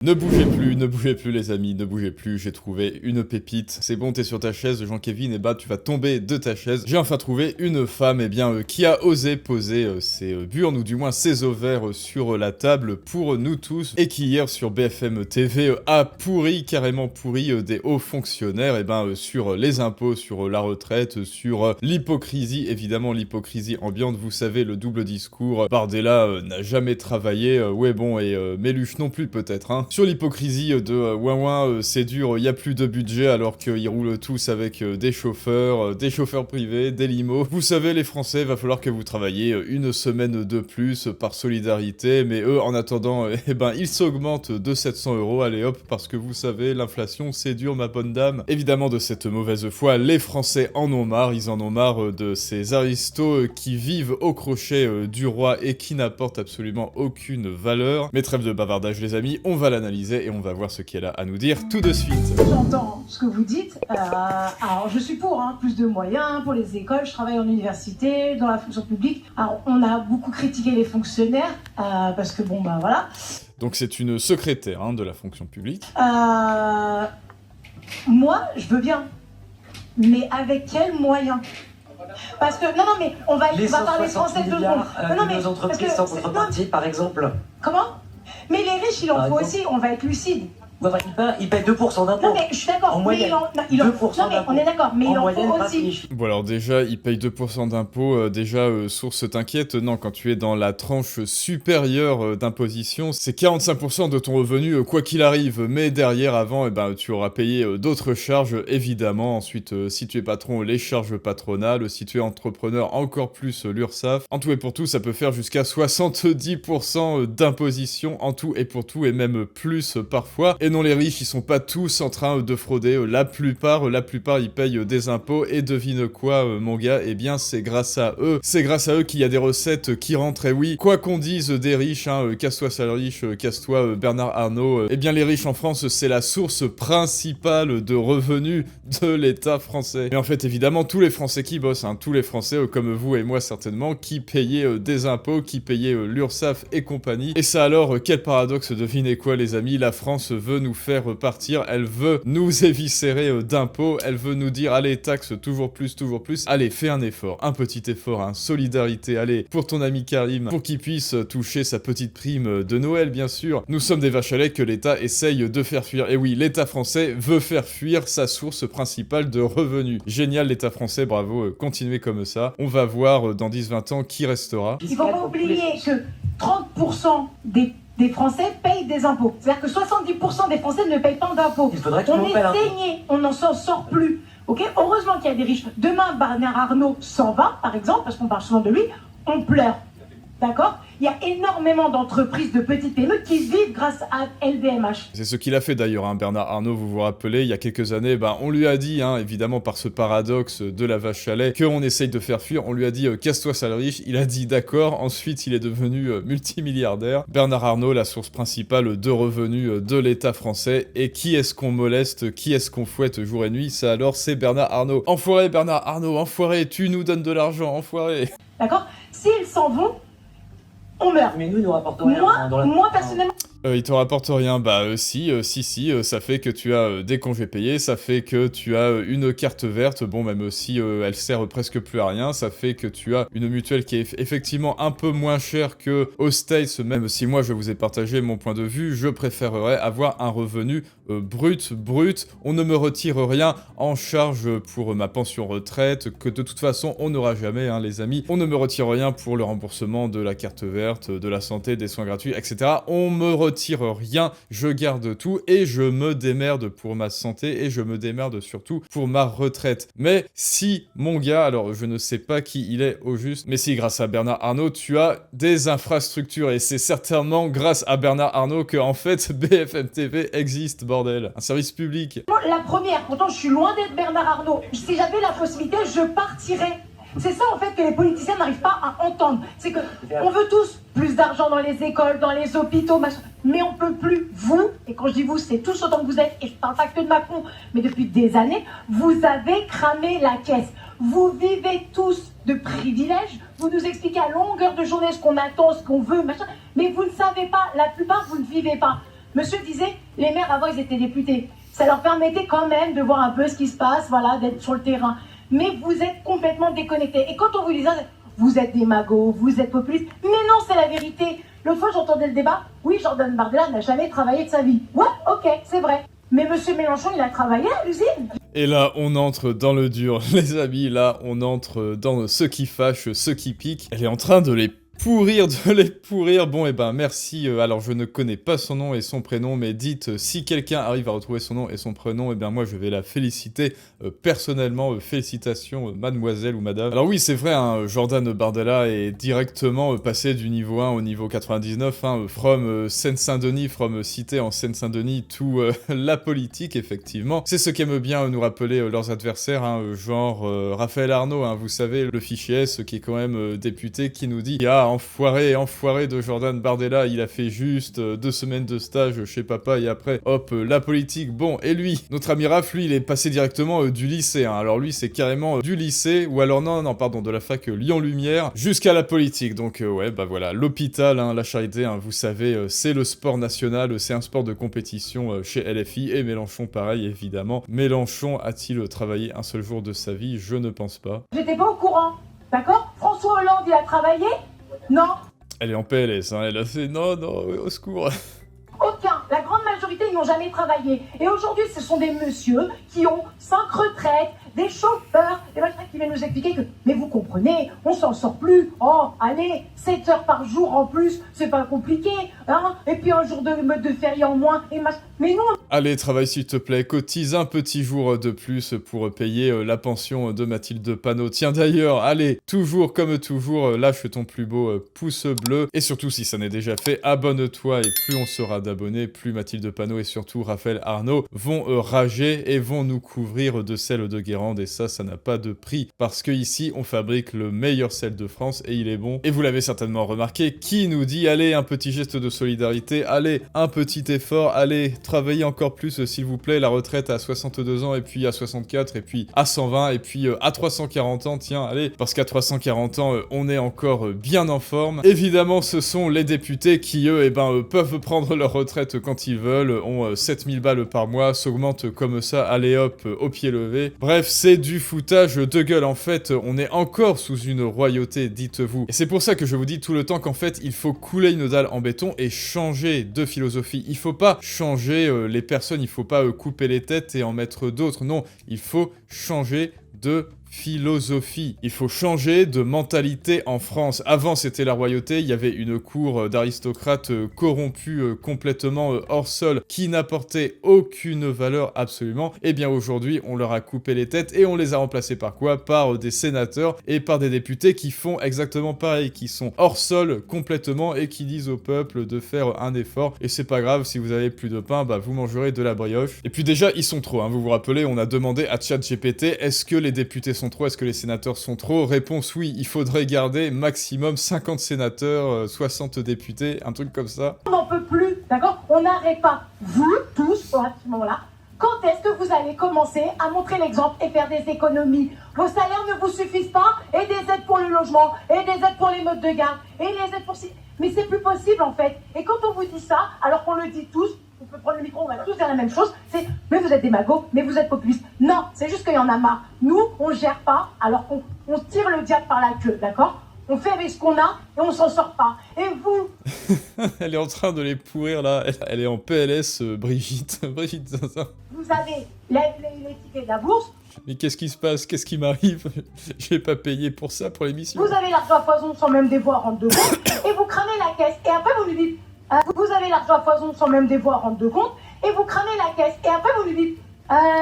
Ne bougez plus les amis, ne bougez plus, j'ai trouvé une pépite. C'est bon, t'es sur ta chaise, Jean-Kevin, et bah tu vas tomber de ta chaise. J'ai enfin trouvé une femme, qui a osé poser ses burnes, ou du moins ses ovaires sur la table pour nous tous, et qui hier sur BFM TV a carrément pourri des hauts fonctionnaires, sur les impôts, sur la retraite, sur l'hypocrisie, évidemment l'hypocrisie ambiante, vous savez, le double discours. Bardella n'a jamais travaillé, Méluche non plus peut-être, hein. Sur l'hypocrisie de ouin c'est dur, il y a plus de budget alors qu'ils roulent tous avec des chauffeurs privés, des limos. Vous savez les Français, va falloir que vous travailliez une semaine de plus par solidarité, mais eux en attendant, ils s'augmentent de 700 €, allez hop, parce que vous savez, l'inflation c'est dur ma bonne dame. Évidemment de cette mauvaise foi, les Français en ont marre, ils en ont marre de ces aristos qui vivent au crochet du roi et qui n'apportent absolument aucune valeur. Mais trêve de bavardage les amis, on va l'analyser et on va voir ce qu'elle a à nous dire tout de suite. J'entends ce que vous dites, alors je suis pour plus de moyens pour les écoles, je travaille en université, dans la fonction publique. Alors on a beaucoup critiqué les fonctionnaires, parce que voilà. Donc c'est une secrétaire de la fonction publique. Moi je veux bien, mais avec quels moyens? Parce que, non mais on va parler français de nos entreprises sans contrepartie par exemple. Comment? Mais les riches, il en faut aussi, on va être lucide. Ils payent 2% d'impôts. Non mais je suis d'accord, en moyenne. On est d'accord, mais il en faut aussi. Bon alors déjà, ils payent 2% d'impôts, source t'inquiète, non, quand tu es dans la tranche supérieure d'imposition, c'est 45% de ton revenu, quoi qu'il arrive, mais derrière, avant, tu auras payé d'autres charges, évidemment, ensuite, si tu es patron, les charges patronales, si tu es entrepreneur, encore plus l'URSSAF. En tout et pour tout, ça peut faire jusqu'à 70% d'imposition, en tout et pour tout, et même plus parfois. Et non, les riches, ils sont pas tous en train de frauder, la plupart, ils payent des impôts, et devine quoi, mon gars, c'est grâce à eux qu'il y a des recettes qui rentrent, et oui, quoi qu'on dise des riches, casse-toi sale riche, casse-toi Bernard Arnault, les riches en France, c'est la source principale de revenus de l'État français. Mais en fait, évidemment, tous les Français qui bossent, tous les Français, comme vous et moi certainement, qui payaient des impôts, qui payaient l'URSSAF et compagnie. Et ça alors, quel paradoxe, devinez quoi les amis, la France veut nous faire partir, elle veut nous éviscérer d'impôts, elle veut nous dire allez taxe toujours plus, allez fais un effort, un petit effort, solidarité, allez pour ton ami Karim, pour qu'il puisse toucher sa petite prime de Noël bien sûr. Nous sommes des vaches à lait que l'État essaye de faire fuir, et oui l'État français veut faire fuir sa source principale de revenus. Génial l'État français, bravo, continuez comme ça, on va voir dans 10-20 ans qui restera. Il faut pas oublier que 30% des Français payent des impôts. C'est-à-dire que 70% des Français ne payent pas d'impôts. On est saigné, on n'en sort plus. Ok, heureusement qu'il y a des riches. Demain, Bernard Arnault s'en va, par exemple, parce qu'on parle souvent de lui, on pleure. D'accord? Il y a énormément d'entreprises de petites PME qui vivent grâce à LVMH. C'est ce qu'il a fait d'ailleurs, Bernard Arnault, vous vous rappelez, il y a quelques années, on lui a dit, évidemment par ce paradoxe de la vache à lait, qu'on essaye de faire fuir, on lui a dit casse-toi sale riche, il a dit d'accord, ensuite il est devenu multimilliardaire. Bernard Arnault, la source principale de revenus de l'État français, et qui est-ce qu'on moleste, qui est-ce qu'on fouette jour et nuit, ça alors c'est Bernard Arnault. Enfoiré Bernard Arnault, enfoiré, tu nous donnes de l'argent, enfoiré. D'accord? S'ils s'en vont, on meurt. Mais nous rapportons rien. Moi personnellement. Il te rapporte rien, si, ça fait que tu as des congés payés, ça fait que tu as une carte verte, même si elle sert presque plus à rien, ça fait que tu as une mutuelle qui est effectivement un peu moins chère que aux States, même si moi je vous ai partagé mon point de vue, je préférerais avoir un revenu brut, on ne me retire rien en charge pour ma pension retraite, que de toute façon on n'aura jamais, les amis, on ne me retire rien pour le remboursement de la carte verte, de la santé, des soins gratuits, etc. On me retire rien, je garde tout et je me démerde pour ma santé et je me démerde surtout pour ma retraite. Mais si, mon gars, alors je ne sais pas qui il est au juste, mais si grâce à Bernard Arnault, tu as des infrastructures et c'est certainement grâce à Bernard Arnault que en fait BFM TV existe, bordel. Un service public. La première, pourtant je suis loin d'être Bernard Arnault. Si j'avais la possibilité, je partirais. C'est ça en fait que les politiciens n'arrivent pas à entendre. C'est que on veut tous plus d'argent dans les écoles, dans les hôpitaux, machin, mais on peut plus. Vous, et quand je dis vous, c'est tous autant que vous êtes, et je parle pas que de Macron, mais depuis des années, vous avez cramé la caisse. Vous vivez tous de privilèges, vous nous expliquez à longueur de journée ce qu'on attend, ce qu'on veut, machin, mais vous ne savez pas, la plupart vous ne vivez pas. Monsieur disait, les maires avant, ils étaient députés. Ça leur permettait quand même de voir un peu ce qui se passe, voilà, d'être sur le terrain. Mais vous êtes complètement déconnectés. Et quand on vous disait, vous êtes des magots, vous êtes populistes, mais non, c'est la vérité. L'autre fois, j'entendais le débat, oui, Jordan Bardella n'a jamais travaillé de sa vie. Ouais, ok, c'est vrai. Mais monsieur Mélenchon, il a travaillé à l'usine. Et là, on entre dans le dur, les amis, là, on entre dans ce qui fâche, ce qui pique. Elle est en train de les pourrir. Bon, et ben, merci. Alors, je ne connais pas son nom et son prénom, mais dites, si quelqu'un arrive à retrouver son nom et son prénom, et bien, moi, je vais la féliciter personnellement. Félicitations, mademoiselle ou madame. Alors oui, c'est vrai, hein, Jordan Bardella est directement passé du niveau 1 au niveau 99, hein, from Seine-Saint-Denis, from cité en Seine-Saint-Denis, tout la politique, effectivement. C'est ce qu'aiment bien nous rappeler leurs adversaires, hein, genre Raphaël Arnaud, hein, vous savez, le fichier S, qui est quand même député, qui nous dit « Ah, enfoiré de Jordan Bardella, il a fait juste 2 semaines de stage chez papa et après, hop, la politique. Bon, et lui, notre ami Raph, lui, il est passé directement du lycée. Hein. Alors lui, c'est carrément du lycée, ou alors non, pardon, de la fac Lyon-Lumière, jusqu'à la politique. Donc ouais, bah voilà, l'hôpital, hein, la charité, hein, vous savez, c'est le sport national, c'est un sport de compétition chez LFI, et Mélenchon, pareil, évidemment. Mélenchon a-t-il travaillé un seul jour de sa vie? Je ne pense pas. J'étais pas au courant, d'accord? François Hollande, il a travaillé? Non. Elle est en PLS, hein, elle a fait non, au secours. Aucun. La grande majorité, ils n'ont jamais travaillé. Et aujourd'hui, ce sont des messieurs qui ont 5 retraites, des chauffeurs, des machins qui viennent nous expliquer que, mais vous comprenez, on s'en sort plus. Oh, allez, 7 heures par jour en plus, c'est pas compliqué, hein. Et puis un jour de férié en moins, et machin. Mais non. Allez, travaille s'il te plaît, cotise un petit jour de plus pour payer la pension de Mathilde Panot. Tiens d'ailleurs, allez, toujours comme toujours, lâche ton plus beau pouce bleu. Et surtout, si ça n'est déjà fait, abonne-toi, et plus on sera d'abonnés, plus Mathilde Panot et surtout Raphaël Arnaud vont rager et vont nous couvrir de sel de Guérande. Et ça n'a pas de prix, parce que ici, on fabrique le meilleur sel de France et il est bon. Et vous l'avez certainement remarqué, qui nous dit, allez, un petit geste de solidarité, allez, un petit effort, allez, travaillez encore plus, s'il vous plaît, la retraite à 62 ans, et puis à 64, et puis à 120, et puis à 340 ans, tiens, allez, parce qu'à 340 ans, on est encore bien en forme. Évidemment, ce sont les députés qui, eux, peuvent prendre leur retraite quand ils veulent, ont 7000 balles par mois, s'augmentent comme ça, allez hop, au pied levé. Bref, c'est du foutage de gueule, en fait, on est encore sous une royauté, dites-vous. Et c'est pour ça que je vous dis tout le temps qu'en fait, il faut couler une dalle en béton et changer de philosophie. Il faut pas changer les personnes, il faut pas couper les têtes et en mettre d'autres, non, il faut changer de philosophie. Il faut changer de mentalité en France. Avant, c'était la royauté, il y avait une cour d'aristocrates corrompus complètement hors sol qui n'apportait aucune valeur absolument. Et bien aujourd'hui, on leur a coupé les têtes et on les a remplacés par quoi? Par des sénateurs et par des députés qui font exactement pareil, qui sont hors sol complètement et qui disent au peuple de faire un effort. Et c'est pas grave, si vous avez plus de pain, bah vous mangerez de la brioche. Et puis déjà, ils sont trop, hein. Vous vous rappelez, on a demandé à ChatGPT, est-ce que les députés sont trop? Est-ce que les sénateurs sont trop? Réponse oui, il faudrait garder maximum 50 sénateurs, 60 députés, un truc comme ça. On n'en peut plus, d'accord? On n'arrête pas. Vous, tous, à ce moment-là, quand est-ce que vous allez commencer à montrer l'exemple et faire des économies? Vos salaires ne vous suffisent pas? Et des aides pour le logement, et des aides pour les modes de garde, et les aides pour... Mais c'est plus possible en fait. Et quand on vous dit ça, alors qu'on le dit tous, on peut prendre le micro, on va tous dire la même chose, c'est « mais vous êtes démagogues, mais vous êtes populistes ». Non, c'est juste qu'il y en a marre. Nous, on gère pas, alors qu'on tire le diable par la queue, d'accord? On fait avec ce qu'on a et on s'en sort pas. Et vous? Elle est en train de les pourrir là. Elle est en PLS, Brigitte. Brigitte Zinzin. Vous avez les tickets de la bourse. Mais qu'est-ce qui se passe? Qu'est-ce qui m'arrive? J'ai pas payé pour ça, pour l'émission. Vous avez l'argent à foison sans même des voix à rendre de compte. Et vous cramez la caisse. Et après vous lui dites, vous avez l'argent à foison sans même des voix à rendre de compte. Et vous cramez la caisse. Et après vous lui dites,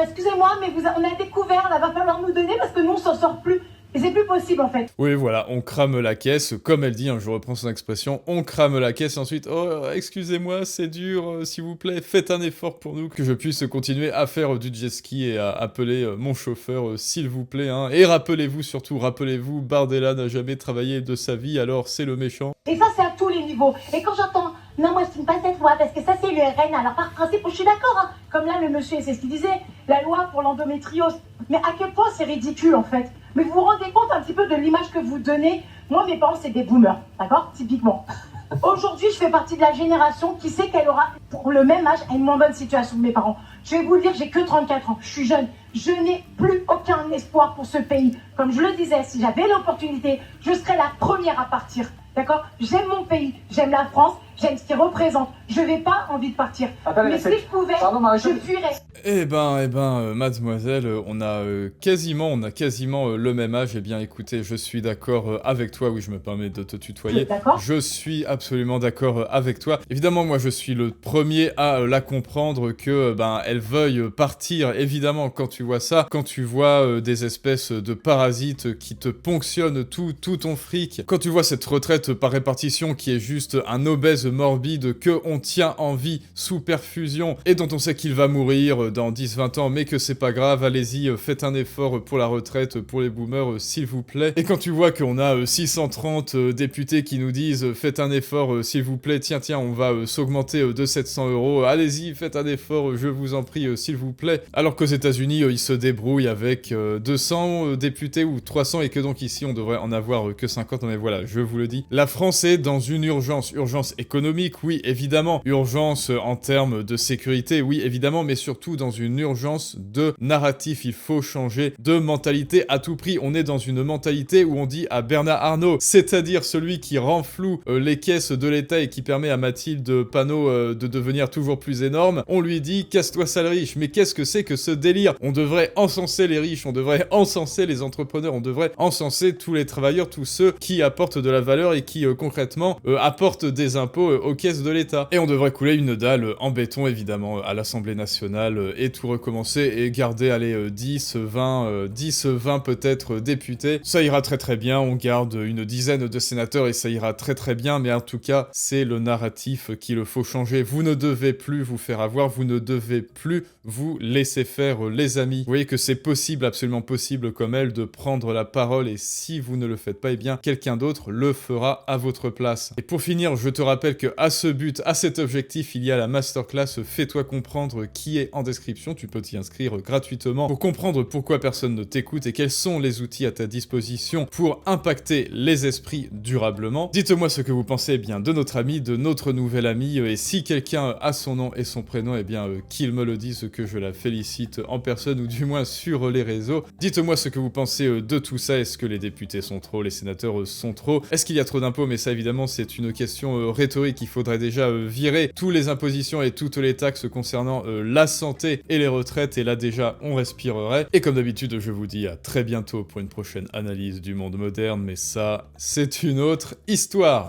excusez-moi, mais on a découvert, là va falloir nous donner parce que nous on s'en sort plus. Et c'est plus possible en fait. Oui, voilà, on crame la caisse, comme elle dit, hein, je reprends son expression, on crame la caisse et ensuite, oh, excusez-moi, c'est dur, s'il vous plaît, faites un effort pour nous, que je puisse continuer à faire du jet ski et à appeler mon chauffeur, s'il vous plaît, hein. Et rappelez-vous, surtout, rappelez-vous, Bardella n'a jamais travaillé de sa vie, alors c'est le méchant. Et ça, c'est à tous les niveaux. Et quand j'entends, non, moi, je signe pas cette loi, parce que ça, c'est l'URN, alors par principe, je suis d'accord, hein. Comme là, le monsieur, c'est ce qu'il disait, la loi pour l'endométriose. Mais à quel point c'est ridicule, en fait. Mais vous vous rendez compte un petit peu de l'image que vous donnez? Moi, mes parents, c'est des boomers, d'accord? Typiquement. Aujourd'hui, je fais partie de la génération qui sait qu'elle aura, pour le même âge, une moins bonne situation que mes parents. Je vais vous le dire, j'ai que 34 ans, je suis jeune. Je n'ai plus aucun espoir pour ce pays. Comme je le disais, si j'avais l'opportunité, je serais la première à partir. D'accord? J'aime mon pays, j'aime la France, j'aime ce qu'il représente. Je n'ai pas envie de partir. Mais si je pouvais, je fuirais. Mademoiselle, on a quasiment le même âge. Eh bien, écoutez, je suis d'accord avec toi. Oui, je me permets de te tutoyer. D'accord. Je suis absolument d'accord avec toi. Évidemment, moi, je suis le premier à la comprendre que, elle veuille partir. Évidemment, quand tu vois ça, quand tu vois des espèces de parasites qui te ponctionnent tout ton fric, quand tu vois cette retraite par répartition qui est juste un obèse morbide que on tient en vie sous perfusion et dont on sait qu'il va mourir dans 10-20 ans, mais que c'est pas grave, allez-y, faites un effort pour la retraite, pour les boomers, s'il vous plaît. Et quand tu vois qu'on a 630 députés qui nous disent faites un effort, s'il vous plaît, tiens, on va s'augmenter de 700 €, allez-y, faites un effort, je vous en prie, s'il vous plaît. Alors qu'aux États-Unis, ils se débrouillent avec 200 députés ou 300 et que donc ici, on devrait en avoir que 50, mais voilà, je vous le dis. La France est dans une urgence économique, oui, évidemment, urgence en termes de sécurité, oui, évidemment, mais surtout dans une urgence de narratif. Il faut changer de mentalité à tout prix. On est dans une mentalité où on dit à Bernard Arnault, c'est-à-dire celui qui renfloue les caisses de l'État et qui permet à Mathilde Panot de devenir toujours plus énorme, on lui dit casse-toi sale riche. Mais qu'est-ce que c'est que ce délire? On devrait encenser les riches, on devrait encenser les entrepreneurs, on devrait encenser tous les travailleurs, tous ceux qui apportent de la valeur et qui concrètement apportent des impôts aux caisses de l'État. Et on devrait couler une dalle en béton évidemment à l'Assemblée nationale et tout recommencer et garder, allez, 10, 20 peut-être députés. Ça ira très très bien, on garde une dizaine de sénateurs et ça ira très très bien, mais en tout cas, c'est le narratif qu'il faut changer. Vous ne devez plus vous faire avoir, vous ne devez plus vous laisser faire, les amis. Vous voyez que c'est possible, absolument possible comme elle, de prendre la parole et si vous ne le faites pas, eh bien, quelqu'un d'autre le fera à votre place. Et pour finir, je te rappelle que à ce but, à cet objectif, il y a la masterclass Fais-toi comprendre qui est en description. Tu peux t'y inscrire gratuitement pour comprendre pourquoi personne ne t'écoute et quels sont les outils à ta disposition pour impacter les esprits durablement. Dites-moi ce que vous pensez bien de notre ami, de notre nouvel ami, et si quelqu'un a son nom et son prénom, eh bien qu'il me le dise, que je la félicite en personne ou du moins sur les réseaux. Dites-moi ce que vous pensez de tout ça. Est-ce que les députés sont trop, les sénateurs sont trop? Est-ce qu'il y a trop d'impôts? Mais ça évidemment c'est une question rhétorique. Il faudrait déjà virer toutes les impositions et toutes les taxes concernant la santé et les retraites, et là déjà on respirerait. Et comme d'habitude, je vous dis à très bientôt pour une prochaine analyse du monde moderne, mais ça, c'est une autre histoire.